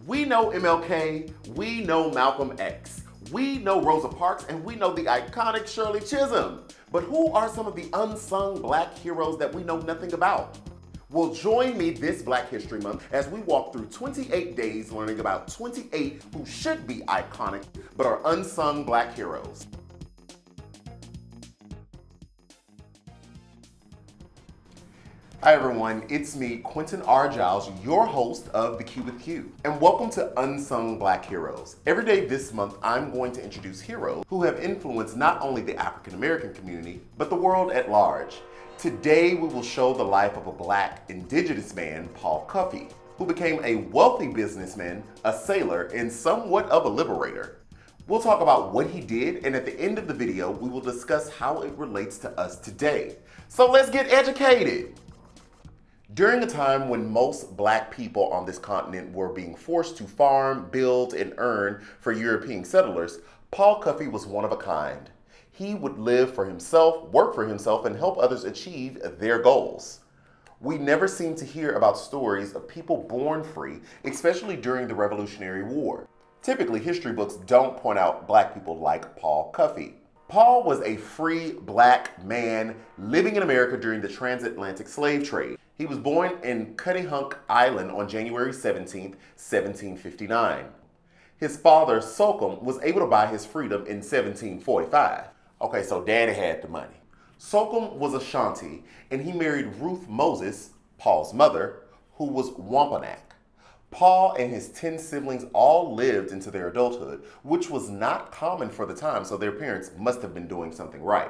We know MLK, we know Malcolm X, we know Rosa Parks, and we know the iconic Shirley Chisholm. But who are some of the unsung Black heroes that we know nothing about? Well, join me this Black History Month as we walk through 28 days learning about 28 who should be iconic but are unsung Black heroes. Hi everyone, it's me, QuentinRJiles, your host of The Q with Q, and welcome to Unsung Black Heroes. Every day this month, I'm going to introduce heroes who have influenced not only the African American community, but the world at large. Today, we will show the life of a Black Indigenous man, Paul Cuffee, who became a wealthy businessman, a sailor, and somewhat of a liberator. We'll talk about what he did, and at the end of the video, we will discuss how it relates to us today. So let's get educated. During a time when most Black people on this continent were being forced to farm, build, and earn for European settlers, Paul Cuffee was one of a kind. He would live for himself, work for himself, and help others achieve their goals. We never seem to hear about stories of people born free, especially during the Revolutionary War. Typically, history books don't point out Black people like Paul Cuffee. Paul was a free Black man living in America during the transatlantic slave trade. He was born in Cuttyhunk Island on January 17, 1759. His father, Slocum, was able to buy his freedom in 1745. Okay, so daddy had the money. Slocum was Ashanti, and he married Ruth Moses, Paul's mother, who was Wampanoag. Paul and his 10 siblings all lived into their adulthood, which was not common for the time, so their parents must have been doing something right.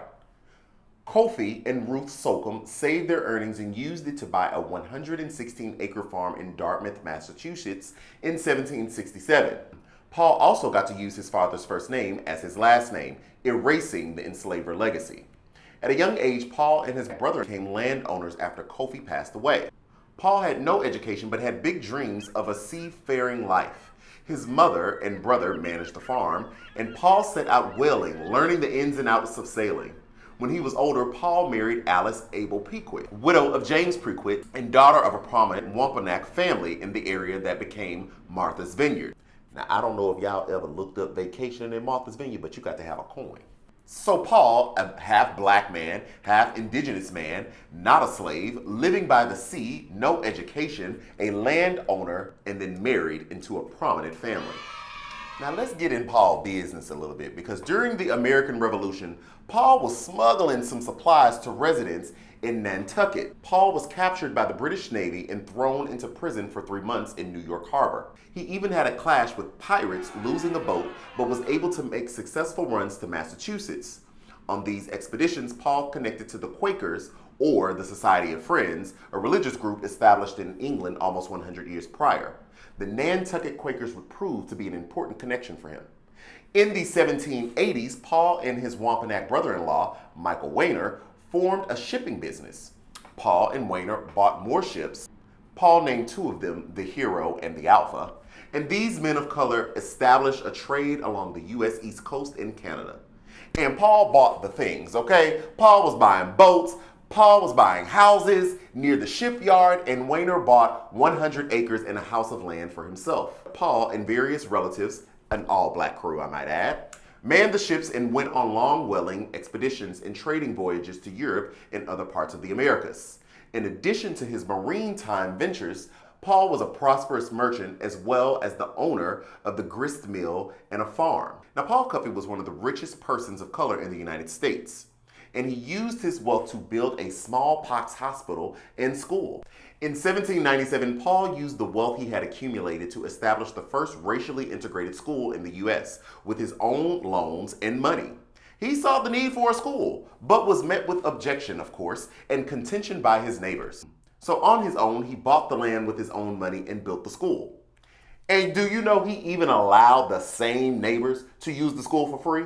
Cuffe and Ruth Slocum saved their earnings and used it to buy a 116-acre farm in Dartmouth, Massachusetts in 1767. Paul also got to use his father's first name as his last name, erasing the enslaver legacy. At a young age, Paul and his brother became landowners after Cuffe passed away. Paul had no education but had big dreams of a seafaring life. His mother and brother managed the farm, and Paul set out whaling, learning the ins and outs of sailing. When he was older, Paul married Alice Abel Pequit, widow of James Pequit and daughter of a prominent Wampanoag family in the area that became Martha's Vineyard. Now, I don't know if y'all ever looked up vacation in Martha's Vineyard, but you got to have a coin. So Paul, a half Black man, half Indigenous man, not a slave, living by the sea, no education, a landowner, and then married into a prominent family. Now let's get in Paul's business a little bit, because during the American Revolution, Paul was smuggling some supplies to residents in Nantucket. Paul was captured by the British Navy and thrown into prison for 3 months in New York Harbor. He even had a clash with pirates, losing a boat, but was able to make successful runs to Massachusetts. On these expeditions, Paul connected to the Quakers, or the Society of Friends, a religious group established in England almost 100 years prior. The Nantucket Quakers would prove to be an important connection for him. In the 1780s, Paul and his Wampanoag brother-in-law, Michael Wainer, formed a shipping business. Paul and Wainer bought more ships. Paul named 2 of them the Hero and the Alpha, and these men of color established a trade along the U.S. East Coast and Canada. And Paul bought the things, okay? Paul was buying boats, Paul was buying houses near the shipyard, and Wainer bought 100 acres and a house of land for himself. Paul and various relatives, an all-Black crew I might add, manned the ships and went on long whaling expeditions and trading voyages to Europe and other parts of the Americas. In addition to his maritime ventures, Paul was a prosperous merchant as well as the owner of the grist mill and a farm. Now, Paul Cuffee was one of the richest persons of color in the United States, and he used his wealth to build a smallpox hospital and school. In 1797, Paul used the wealth he had accumulated to establish the first racially integrated school in the U.S. with his own loans and money. He saw the need for a school, but was met with objection, of course, and contention by his neighbors. So on his own, he bought the land with his own money and built the school. And do you know he even allowed the same neighbors to use the school for free?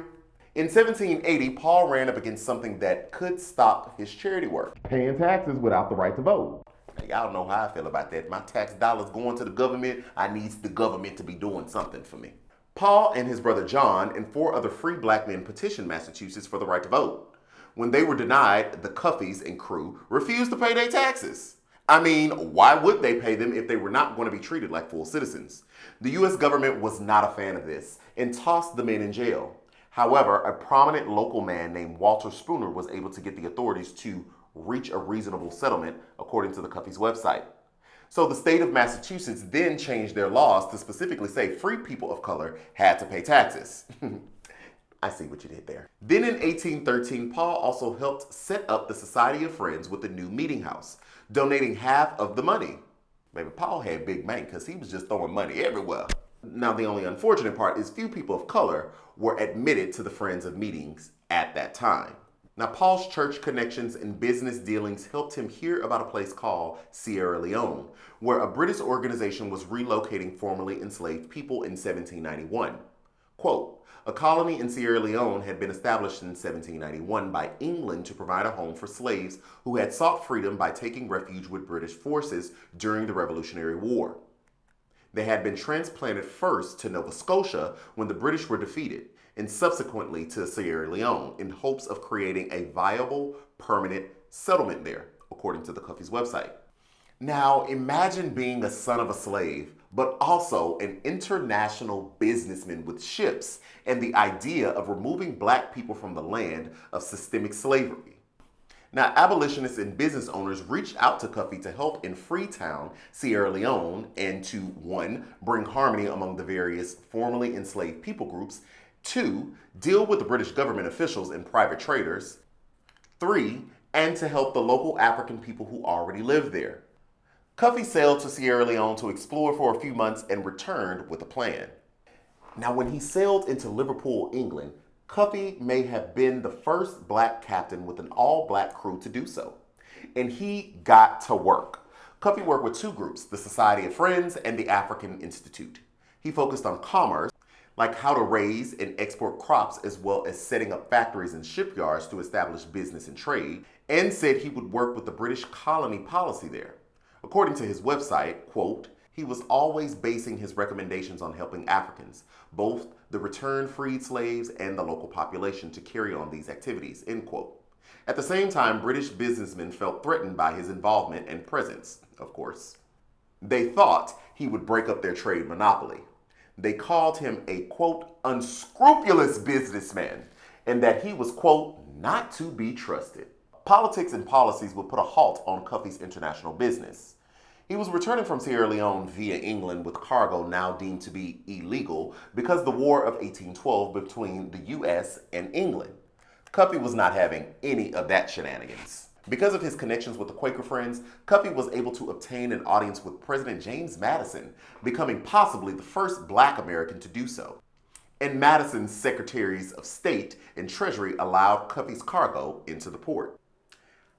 In 1780, Paul ran up against something that could stop his charity work: paying taxes without the right to vote. Now, y'all know how I feel about that. My tax dollars going to the government, I need the government to be doing something for me. Paul and his brother John and 4 other free Black men petitioned Massachusetts for the right to vote. When they were denied, the Cuffees and crew refused to pay their taxes. I mean, why would they pay them if they were not going to be treated like full citizens? The US government was not a fan of this and tossed the men in jail. However, a prominent local man named Walter Spooner was able to get the authorities to reach a reasonable settlement, according to the Cuffe's website. So the state of Massachusetts then changed their laws to specifically say free people of color had to pay taxes. I see what you did there. Then in 1813, Paul also helped set up the Society of Friends with a new meeting house, donating half of the money. Maybe Paul had big bank because he was just throwing money everywhere. Now, the only unfortunate part is few people of color were admitted to the Friends of Meetings at that time. Now, Paul's church connections and business dealings helped him hear about a place called Sierra Leone, where a British organization was relocating formerly enslaved people in 1791. Quote, a colony in Sierra Leone had been established in 1791 by England to provide a home for slaves who had sought freedom by taking refuge with British forces during the Revolutionary War. They had been transplanted first to Nova Scotia when the British were defeated, and subsequently to Sierra Leone in hopes of creating a viable, permanent settlement there, according to the Cuffe's website. Now, imagine being a son of a slave, but also an international businessman with ships and the idea of removing black people from the land of systemic slavery. Now, abolitionists and business owners reached out to Cuffee to help in Freetown, Sierra Leone, and to 1, bring harmony among the various formerly enslaved people groups, 2, deal with the British government officials and private traders, 3, and to help the local African people who already lived there. Cuffee sailed to Sierra Leone to explore for a few months and returned with a plan. Now, when he sailed into Liverpool, England, Cuffee may have been the first black captain with an all-black crew to do so. And he got to work. Cuffee worked with 2 groups, the Society of Friends and the African Institute. He focused on commerce, like how to raise and export crops, as well as setting up factories and shipyards to establish business and trade, and said he would work with the British colony policy there. According to his website, quote, he was always basing his recommendations on helping Africans, both the returned freed slaves and the local population, to carry on these activities, end quote. At the same time, British businessmen felt threatened by his involvement and presence, of course. They thought he would break up their trade monopoly. They called him a, quote, unscrupulous businessman, and that he was, quote, not to be trusted. Politics and policies would put a halt on Cuffe's international business. He was returning from Sierra Leone via England with cargo now deemed to be illegal because of the War of 1812 between the US and England. Cuffee was not having any of that shenanigans. Because of his connections with the Quaker Friends, Cuffee was able to obtain an audience with President James Madison, becoming possibly the first black American to do so. And Madison's Secretaries of State and Treasury allowed Cuffe's cargo into the port.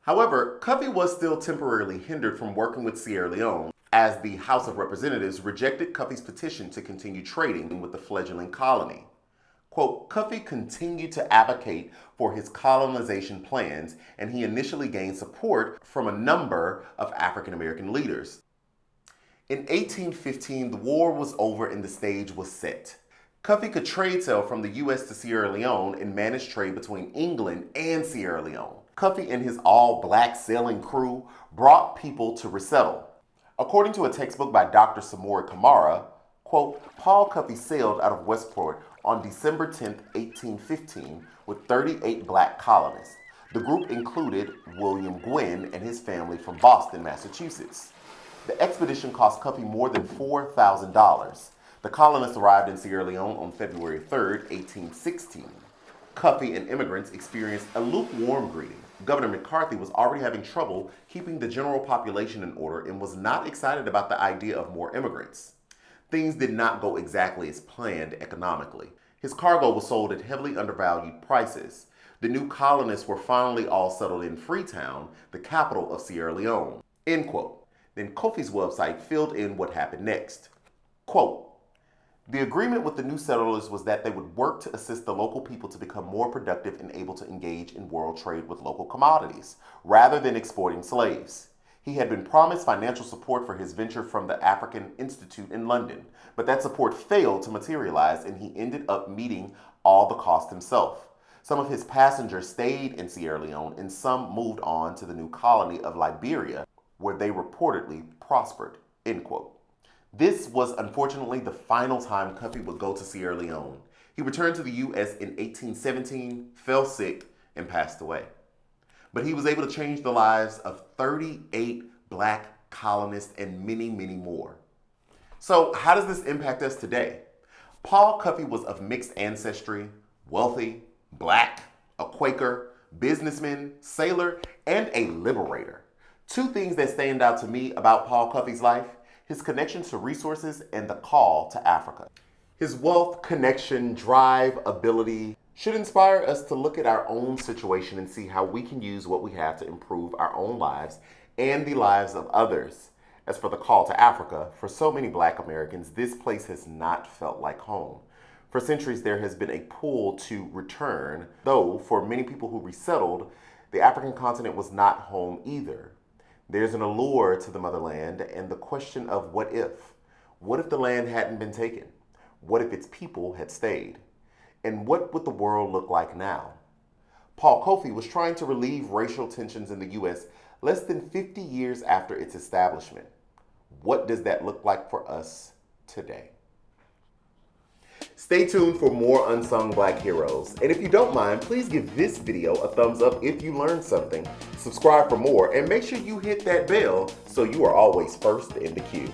However, Cuffee was still temporarily hindered from working with Sierra Leone, as the House of Representatives rejected Cuffe's petition to continue trading with the fledgling colony. Quote, Cuffee continued to advocate for his colonization plans, and he initially gained support from a number of African American leaders. In 1815, the war was over and the stage was set. Cuffee could trade sell from the US to Sierra Leone and manage trade between England and Sierra Leone. Cuffee and his all-black sailing crew brought people to resettle. According to a textbook by Dr. Samori Kamara, quote, Paul Cuffee sailed out of Westport on December 10, 1815, with 38 black colonists. The group included William Gwynn and his family from Boston, Massachusetts. The expedition cost Cuffee more than $4,000. The colonists arrived in Sierra Leone on February 3, 1816. Cuffee and immigrants experienced a lukewarm greeting. Governor McCarthy was already having trouble keeping the general population in order and was not excited about the idea of more immigrants. Things did not go exactly as planned economically. His cargo was sold at heavily undervalued prices. The new colonists were finally all settled in Freetown, the capital of Sierra Leone, end quote. Then Cuffe's website filled in what happened next. Quote, the agreement with the new settlers was that they would work to assist the local people to become more productive and able to engage in world trade with local commodities, rather than exporting slaves. He had been promised financial support for his venture from the African Institute in London, but that support failed to materialize and he ended up meeting all the cost himself. Some of his passengers stayed in Sierra Leone and some moved on to the new colony of Liberia, where they reportedly prospered, end quote. This was unfortunately the final time Cuffee would go to Sierra Leone. He returned to the U.S. in 1817, fell sick, and passed away. But he was able to change the lives of 38 Black colonists and many, many more. So how does this impact us today? Paul Cuffee was of mixed ancestry, wealthy, Black, a Quaker, businessman, sailor, and a liberator. Two things that stand out to me about Paul Cuffee's life: his connection to resources and the call to Africa. His wealth, connection, drive, ability should inspire us to look at our own situation and see how we can use what we have to improve our own lives and the lives of others. As for the call to Africa, for so many Black Americans, this place has not felt like home. For centuries, there has been a pull to return, though for many people who resettled, the African continent was not home either. There's an allure to the motherland and the question of what if? What if the land hadn't been taken? What if its people had stayed? And what would the world look like now? Paul Cuffee was trying to relieve racial tensions in the U.S. less than 50 years after its establishment. What does that look like for us today? Stay tuned for more Unsung Black Heroes. And if you don't mind, please give this video a thumbs up if you learned something. Subscribe for more and make sure you hit that bell so you are always first in the queue.